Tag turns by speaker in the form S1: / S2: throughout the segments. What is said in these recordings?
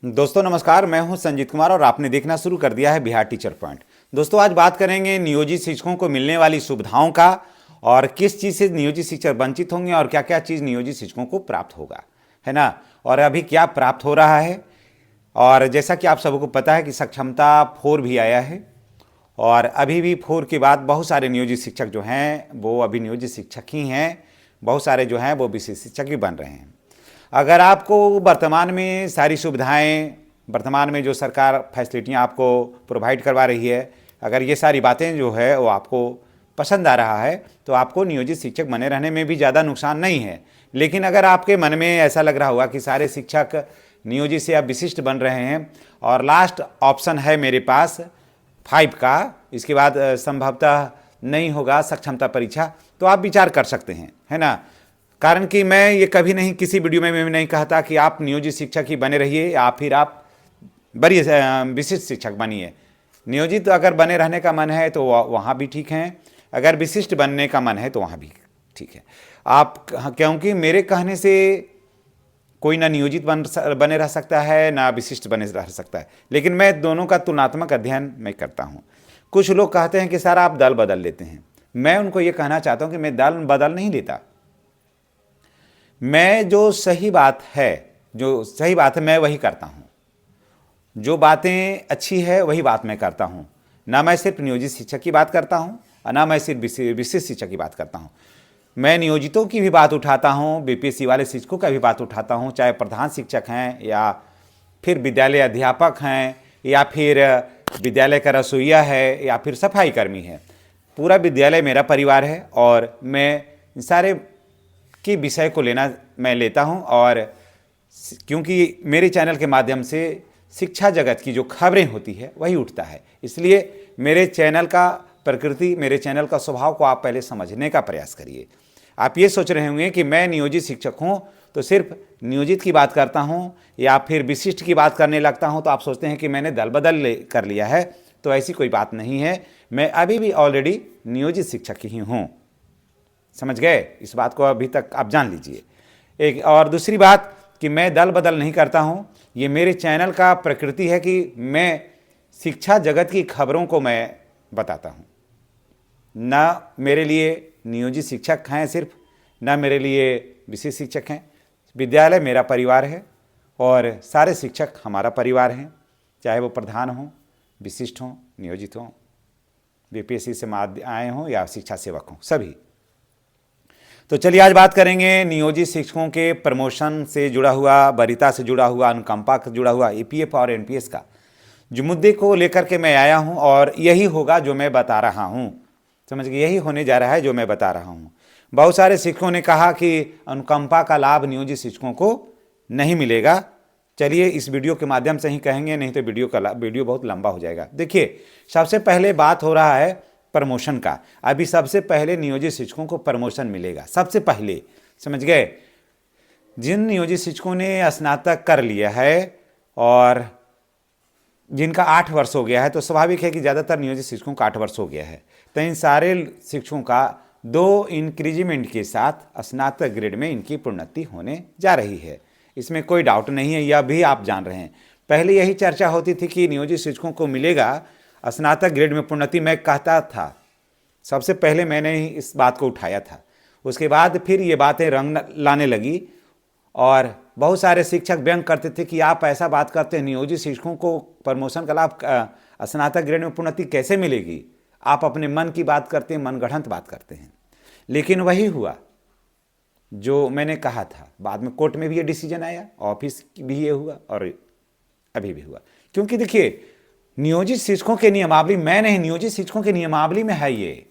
S1: दोस्तों नमस्कार, मैं हूं संजीत कुमार और आपने देखना शुरू कर दिया है बिहार टीचर पॉइंट। दोस्तों आज बात करेंगे नियोजित शिक्षकों को मिलने वाली सुविधाओं का और किस चीज़ से नियोजित शिक्षक वंचित होंगे और क्या क्या चीज़ नियोजित शिक्षकों को प्राप्त होगा, है ना। और अभी क्या प्राप्त हो रहा है। और जैसा कि आप सबको पता है कि सक्षमता 4 भी आया है और अभी भी 4 के बाद बहुत सारे नियोजित शिक्षक जो हैं वो अभी नियोजित शिक्षक ही हैं, बहुत सारे जो हैं वो विशेष शिक्षक भी बन रहे हैं। अगर आपको वर्तमान में सारी सुविधाएं, वर्तमान में जो सरकार फैसिलिटियां आपको प्रोवाइड करवा रही है, अगर ये सारी बातें जो है वो आपको पसंद आ रहा है तो आपको नियोजित शिक्षक बने रहने में भी ज़्यादा नुकसान नहीं है। लेकिन अगर आपके मन में ऐसा लग रहा होगा कि सारे शिक्षक नियोजित से अब विशिष्ट बन रहे हैं और लास्ट ऑप्शन है मेरे पास 5 का, इसके बाद संभवतः नहीं होगा सक्षमता परीक्षा, तो आप विचार कर सकते हैं, है ना। कारण कि मैं ये कभी नहीं, किसी वीडियो में मैं नहीं कहता कि आप नियोजित शिक्षक ही बने रहिए या फिर आप बड़ी विशिष्ट शिक्षक बनिए। नियोजित अगर बने रहने का मन है तो वहाँ भी ठीक है, अगर विशिष्ट बनने का मन है तो वहाँ भी ठीक है। आप, क्योंकि मेरे कहने से कोई ना नियोजित बने रह सकता है ना विशिष्ट बने रह सकता है, लेकिन मैं दोनों का तुलनात्मक अध्ययन मैं करता हूँ। कुछ लोग कहते हैं कि सर आप दल बदल लेते हैं। मैं उनको ये कहना चाहता हूँ कि मैं दल बदल नहीं लेता। मैं जो सही बात है मैं वही करता हूँ। जो बातें अच्छी है वही बात मैं करता हूँ। ना मैं सिर्फ नियोजित शिक्षक की बात करता हूँ और ना मैं सिर्फ विशिष्ट शिक्षक की बात करता हूँ। मैं नियोजितों की भी बात उठाता हूँ, बीपीएससी वाले शिक्षकों का भी बात उठाता हूँ, चाहे प्रधान शिक्षक हैं या फिर विद्यालय अध्यापक हैं या फिर विद्यालय का रसोइया है या फिर सफाई कर्मी है। पूरा विद्यालय मेरा परिवार है और मैं सारे की विषय को मैं लेता हूं। और क्योंकि मेरे चैनल के माध्यम से शिक्षा जगत की जो खबरें होती है वही उठता है, इसलिए मेरे चैनल का प्रकृति, मेरे चैनल का स्वभाव को आप पहले समझने का प्रयास करिए। आप ये सोच रहे होंगे कि मैं नियोजित शिक्षक हूं तो सिर्फ नियोजित की बात करता हूं या फिर विशिष्ट की बात करने लगता हूं, तो आप सोचते हैं कि मैंने दल बदल कर लिया है। तो ऐसी कोई बात नहीं है, मैं अभी भी ऑलरेडी नियोजित शिक्षक ही हूँ। समझ गए? इस बात को अभी तक आप जान लीजिए। एक और दूसरी बात कि मैं दल बदल नहीं करता हूँ, ये मेरे चैनल का प्रकृति है कि मैं शिक्षा जगत की खबरों को मैं बताता हूँ। ना मेरे लिए नियोजित शिक्षक हैं सिर्फ, ना मेरे लिए विशेष शिक्षक हैं। विद्यालय मेरा परिवार है और सारे शिक्षक हमारा परिवार हैं, चाहे वो प्रधान हों, विशिष्ट हों, नियोजित हों, बीपीएससी से आए हों या शिक्षा सेवक हों, सभी। तो चलिए आज बात करेंगे नियोजित शिक्षकों के प्रमोशन से जुड़ा हुआ, वरीयता से जुड़ा हुआ, अनुकंपा से जुड़ा हुआ, ईपीएफ और एनपीएस का जो मुद्दे को लेकर के मैं आया हूं और यही होगा जो मैं बता रहा हूं। समझ गए? यही होने जा रहा है जो मैं बता रहा हूं। बहुत सारे शिक्षकों ने कहा कि अनुकंपा का लाभ नियोजित शिक्षकों को नहीं मिलेगा। चलिए इस वीडियो के माध्यम से ही कहेंगे, नहीं तो वीडियो बहुत लंबा हो जाएगा। देखिए, सबसे पहले बात हो रहा है प्रमोशन का। अभी सबसे पहले नियोजित शिक्षकों को प्रमोशन मिलेगा, सबसे पहले। समझ गए? जिन नियोजित शिक्षकों ने स्नातक कर लिया है और जिनका 8 वर्ष हो गया है, तो स्वाभाविक है कि ज़्यादातर नियोजित शिक्षकों का 8 वर्ष हो गया है, तो इन सारे शिक्षकों का 2 इंक्रीजमेंट के साथ स्नातक ग्रेड में इनकी प्रोन्नति होने जा रही है। इसमें कोई डाउट नहीं है, यह भी आप जान रहे हैं। पहले यही चर्चा होती थी कि नियोजित शिक्षकों को मिलेगा स्नातक ग्रेड में प्रोन्नति। मैं कहता था, सबसे पहले मैंने ही इस बात को उठाया था। उसके बाद फिर ये बातें रंग लाने लगी और बहुत सारे शिक्षक व्यंग करते थे कि आप ऐसा बात करते हैं, नियोजित शिक्षकों को प्रमोशन का लाभ स्नातक ग्रेड में प्रोन्नति कैसे मिलेगी? आप अपने मन की बात करते हैं, मनगढ़ंत बात करते हैं। लेकिन वही हुआ जो मैंने कहा था। बाद में कोर्ट में भी ये डिसीजन आया, ऑफिस भी ये हुआ और अभी भी हुआ। क्योंकि देखिए, नियोजित शिक्षकों के नियमावली में नहीं, नियोजित शिक्षकों के नियमावली में है ये।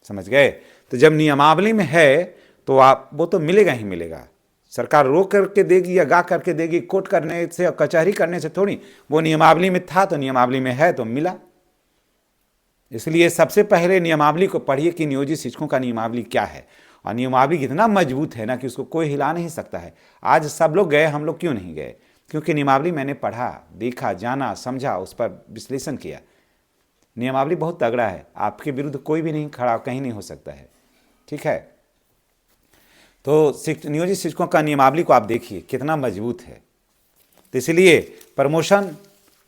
S1: समझ गए? तो जब नियमावली में है तो आप वो तो मिलेगा ही मिलेगा। सरकार रोक करके देगी या गा करके देगी, कोर्ट करने से और कचहरी करने से थोड़ी। वो नियमावली में था तो नियमावली में है तो मिला। इसलिए सबसे पहले नियमावली को पढ़िए कि नियोजित शिक्षकों का नियमावली क्या है। और नियमावली इतना मजबूत है ना कि उसको कोई हिला नहीं सकता है। आज सब लोग गए, हम लोग क्यों नहीं गए? क्योंकि नियमावली मैंने पढ़ा, देखा, जाना, समझा, उस पर विश्लेषण किया। नियमावली बहुत तगड़ा है, आपके विरुद्ध कोई भी नहीं खड़ा, कहीं नहीं हो सकता है। ठीक है? तो नियोजित शिक्षकों का नियमावली को आप देखिए कितना मजबूत है। तो इसलिए प्रमोशन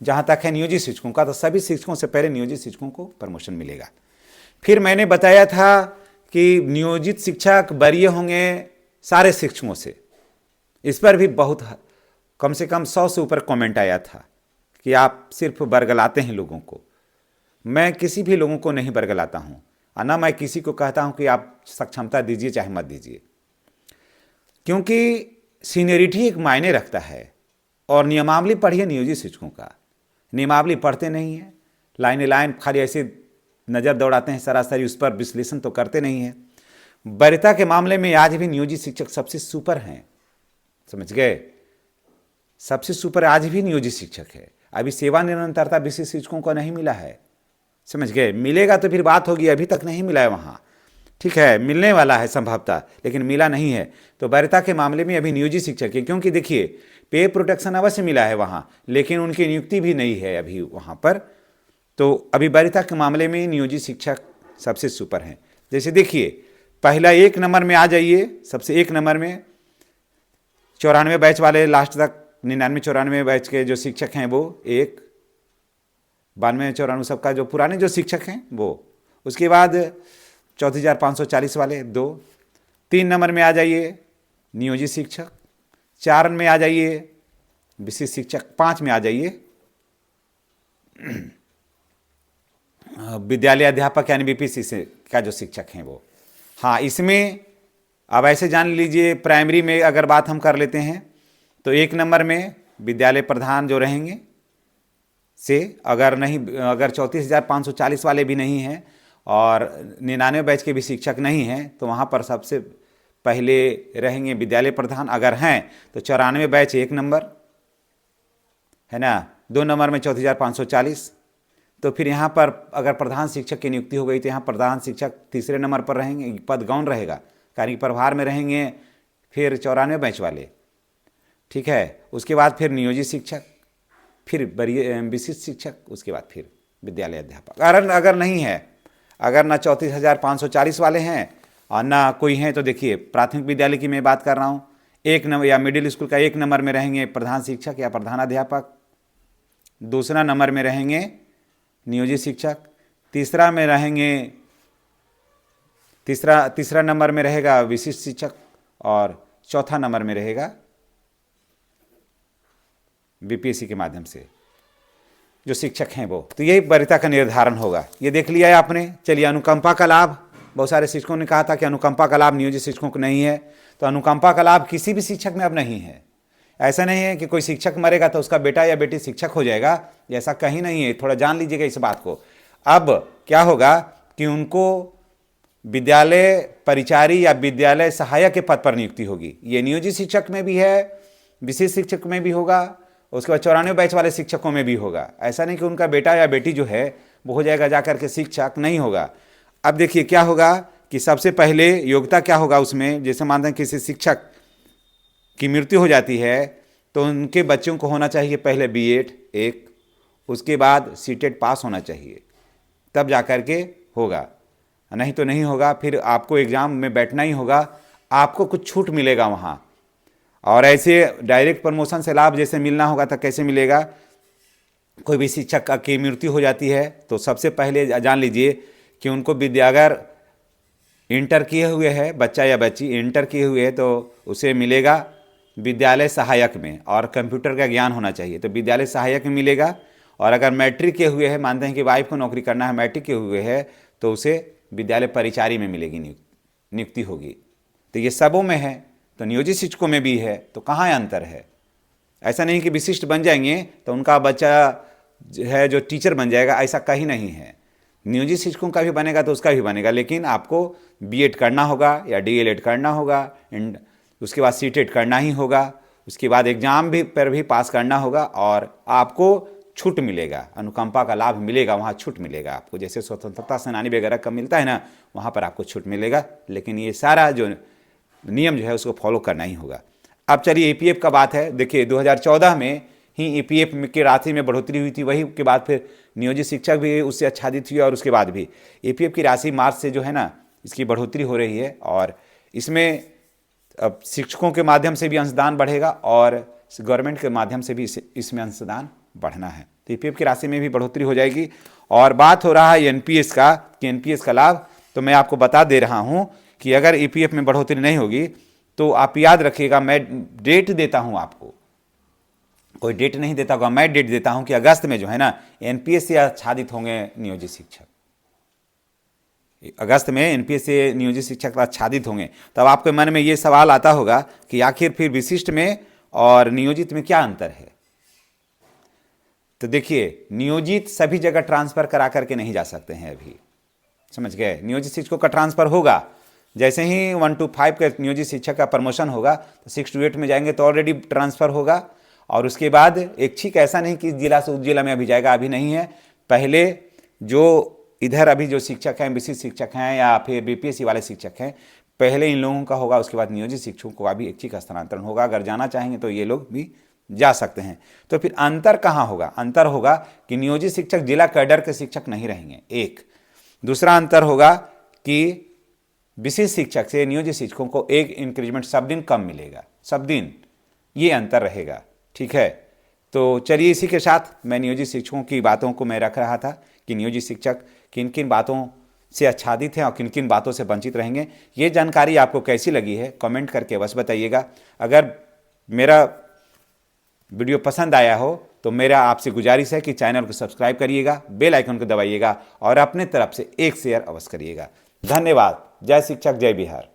S1: जहाँ तक है नियोजित शिक्षकों का, तो सभी शिक्षकों से पहले नियोजित शिक्षकों को प्रमोशन मिलेगा। फिर मैंने बताया था कि नियोजित शिक्षक वरीय होंगे सारे शिक्षकों से। इस पर भी बहुत कम से कम 100 से ऊपर कमेंट आया था कि आप सिर्फ बरगलाते हैं लोगों को। मैं किसी भी लोगों को नहीं बरगलाता हूँ, और ना मैं किसी को कहता हूँ कि आप सक्षमता दीजिए चाहे मत दीजिए, क्योंकि सीनियरिटी एक मायने रखता है। और नियमावली पढ़िए नियोजित शिक्षकों का, नियमावली पढ़ते नहीं हैं, लाइन लाइन खाली ऐसे नज़र दौड़ाते हैं, सरासरी उस पर विश्लेषण तो करते नहीं हैं। वरीयता के मामले में आज भी नियोजित शिक्षक सबसे सुपर हैं, समझ गए, सबसे सुपर आज भी नियोजित शिक्षक है। अभी सेवा निरंतरता विशिष्ट शिक्षकों को नहीं मिला है, समझ गए, मिलेगा तो फिर बात होगी, अभी तक नहीं मिला है वहाँ, ठीक है, मिलने वाला है संभवतः, लेकिन मिला नहीं है। तो वरीयता के मामले में अभी नियोजित शिक्षक है, क्योंकि देखिए पे प्रोटेक्शन अवश्य मिला है वहाँ, लेकिन उनकी नियुक्ति भी नहीं है अभी वहाँ पर। तो अभी वरीयता के मामले में नियोजित शिक्षक सबसे सुपर हैं। जैसे देखिए पहला 1 नंबर में आ जाइए, सबसे 1 नंबर में 94 बैच वाले लास्ट तक 99-94 बैच के जो शिक्षक हैं वो 1, 92-94 सबका जो पुराने जो शिक्षक हैं वो, उसके बाद 34,540 वाले 2, 3 नंबर में आ जाइए नियोजित शिक्षक, 4 में आ जाइए विशिष्ट शिक्षक, 5 में आ जाइए विद्यालय अध्यापक यानी बीपीसी से का जो शिक्षक हैं वो। हाँ, इसमें अब ऐसे जान लीजिए प्राइमरी में अगर बात हम कर लेते हैं तो 1 नंबर में विद्यालय प्रधान जो रहेंगे से, अगर 34,540 वाले भी नहीं हैं और 99 बैच के भी शिक्षक नहीं हैं तो वहाँ पर सबसे पहले रहेंगे विद्यालय प्रधान। अगर हैं तो 94 बैच 1 नंबर है ना, 2 नंबर में 34,540। तो फिर यहाँ पर अगर प्रधान शिक्षक की नियुक्ति हो गई तो यहाँ प्रधान शिक्षक तीसरे नंबर पर रहेंगे, पद गौण रहेगा, कार्य प्रभार में रहेंगे फिर 94 बैच वाले, ठीक है। उसके बाद फिर नियोजित शिक्षक, फिर विशिष्ट शिक्षक, उसके बाद फिर विद्यालय अध्यापक। अगर नहीं है, अगर ना 34,540 वाले हैं और ना कोई हैं, तो देखिए प्राथमिक विद्यालय की मैं बात कर रहा हूँ, 1 नंबर या मिडिल स्कूल का 1 नंबर में रहेंगे प्रधान शिक्षक या प्रधान अध्यापक, 2 नंबर में रहेंगे नियोजित शिक्षक, तीसरा नंबर में रहेगा विशिष्ट शिक्षक और चौथा नंबर में रहेगा बीपीएससी के माध्यम से जो शिक्षक हैं वो। तो यही वरीयता का निर्धारण होगा। ये देख लिया है आपने। चलिए अनुकंपा का लाभ, बहुत सारे शिक्षकों ने कहा था कि अनुकंपा का लाभ नियोजित शिक्षकों को नहीं है, तो अनुकंपा का लाभ किसी भी शिक्षक में अब नहीं है। ऐसा नहीं है कि कोई शिक्षक मरेगा तो उसका बेटा या बेटी शिक्षक हो जाएगा, ऐसा कहीं नहीं है, थोड़ा जान लीजिएगा इस बात को। अब क्या होगा कि उनको विद्यालय परिचारी या विद्यालय सहायक के पद पर नियुक्ति होगी। ये नियोजित शिक्षक में भी है, विशिष्ट शिक्षक में भी होगा, उसके बाद 94 बैच वाले शिक्षकों में भी होगा। ऐसा नहीं कि उनका बेटा या बेटी जो है वो हो जाएगा जाकर के शिक्षक, नहीं होगा। अब देखिए क्या होगा कि सबसे पहले योग्यता क्या होगा उसमें, जैसे मानते हैं किसी शिक्षक की मृत्यु हो जाती है तो उनके बच्चों को होना चाहिए पहले बीएड 1, उसके बाद सीटेट पास होना चाहिए, तब जाकर के होगा, नहीं तो नहीं होगा। फिर आपको एग्ज़ाम में बैठना ही होगा, आपको कुछ छूट मिलेगा वहाँ। और ऐसे डायरेक्ट प्रमोशन से लाभ जैसे मिलना होगा तो कैसे मिलेगा, कोई भी शिक्षक की मृत्यु हो जाती है तो सबसे पहले जान लीजिए कि उनको अगर इंटर किए हुए है बच्चा या बच्ची, इंटर किए हुए है तो उसे मिलेगा विद्यालय सहायक में, और कंप्यूटर का ज्ञान होना चाहिए तो विद्यालय सहायक में मिलेगा। और अगर मैट्रिक के हुए हैं, मानते हैं कि वाइफ को नौकरी करना है, मैट्रिक के हुए है तो उसे विद्यालय परिचारी में मिलेगी, नियुक्ति होगी। तो ये सबों में है, तो नियोजित शिक्षकों में भी है, तो कहाँ अंतर है। ऐसा नहीं कि विशिष्ट बन जाएंगे तो उनका बच्चा है जो टीचर बन जाएगा, ऐसा कहीं नहीं है। नियोजित शिक्षकों का भी बनेगा तो उसका भी बनेगा, लेकिन आपको बीएड करना होगा या डीएलएड करना होगा, उसके बाद सीटेट करना ही होगा, उसके बाद एग्जाम पर भी पास करना होगा, और आपको छूट मिलेगा, अनुकंपा का लाभ मिलेगा, वहाँ छूट मिलेगा आपको, जैसे स्वतंत्रता सेनानी वगैरह का मिलता है ना, वहाँ पर आपको छूट मिलेगा। लेकिन ये सारा जो नियम जो है उसको फॉलो करना ही होगा। अब चलिए ईपीएफ का बात है। देखिए 2014 में ही ईपीएफ की राशि में बढ़ोतरी हुई थी, वही के बाद फिर नियोजित शिक्षक भी उससे आच्छादित हुए, और उसके बाद भी ईपीएफ की राशि मार्च से जो है ना इसकी बढ़ोतरी हो रही है, और इसमें अब शिक्षकों के माध्यम से भी अंशदान बढ़ेगा और गवर्नमेंट के माध्यम से भी इसमें अंशदान बढ़ना है। तो ईपीएफ की राशि में भी बढ़ोतरी हो जाएगी। और बात हो रहा है एनपीएस का कि एनपीएस का लाभ, तो मैं आपको बता दे रहा हूं कि अगर ईपीएफ में बढ़ोतरी नहीं होगी तो आप याद रखिएगा, मैं डेट देता हूं आपको, कोई डेट नहीं देता होगा, मैं डेट देता हूं कि अगस्त में जो है ना एनपीएस से आच्छादित होंगे नियोजित शिक्षक। अगस्त में एनपीएस से नियोजित शिक्षक आच्छादित होंगे। तब आपके मन में ये सवाल आता होगा कि आखिर फिर विशिष्ट में और नियोजित में क्या अंतर है। तो देखिए, नियोजित सभी जगह ट्रांसफर करा करके नहीं जा सकते हैं, अभी समझ गए। नियोजित शिक्षकों का ट्रांसफर होगा जैसे ही 1 to 5 के नियोजित शिक्षक का प्रमोशन होगा तो 6 to 8 में जाएंगे तो ऑलरेडी ट्रांसफर होगा। और उसके बाद ऐच्छिक ऐसा नहीं कि जिला से उस जिला में अभी जाएगा, अभी नहीं है। पहले जो इधर अभी जो शिक्षक हैं, विशिष्ट शिक्षक हैं या फिर बीपीएससी वाले शिक्षक हैं, पहले इन लोगों का होगा, उसके बाद नियोजित शिक्षकों का भी ऐच्छिक स्थानांतरण होगा। अगर जाना चाहेंगे तो ये लोग भी जा सकते हैं। तो फिर अंतर कहाँ होगा? अंतर होगा कि नियोजित शिक्षक जिला कैडर के शिक्षक नहीं रहेंगे, एक। दूसरा अंतर होगा कि विशिष्ट शिक्षक से नियोजित शिक्षकों को एक इंक्रीजमेंट सब दिन कम मिलेगा, सब दिन, ये अंतर रहेगा। ठीक है, तो चलिए इसी के साथ मैं नियोजित शिक्षकों की बातों को मैं रख रहा था कि नियोजित शिक्षक किन किन बातों से आच्छादित हैं और किन किन बातों से वंचित रहेंगे। ये जानकारी आपको कैसी लगी है कमेंट करके अवश्य बताइएगा। अगर मेरा वीडियो पसंद आया हो तो मेरा आपसे गुजारिश है कि चैनल को सब्सक्राइब करिएगा, बेल आइकन को दबाइएगा और अपने तरफ से एक शेयर अवश्य करिएगा। धन्यवाद। जय शिक्षक, जय बिहार।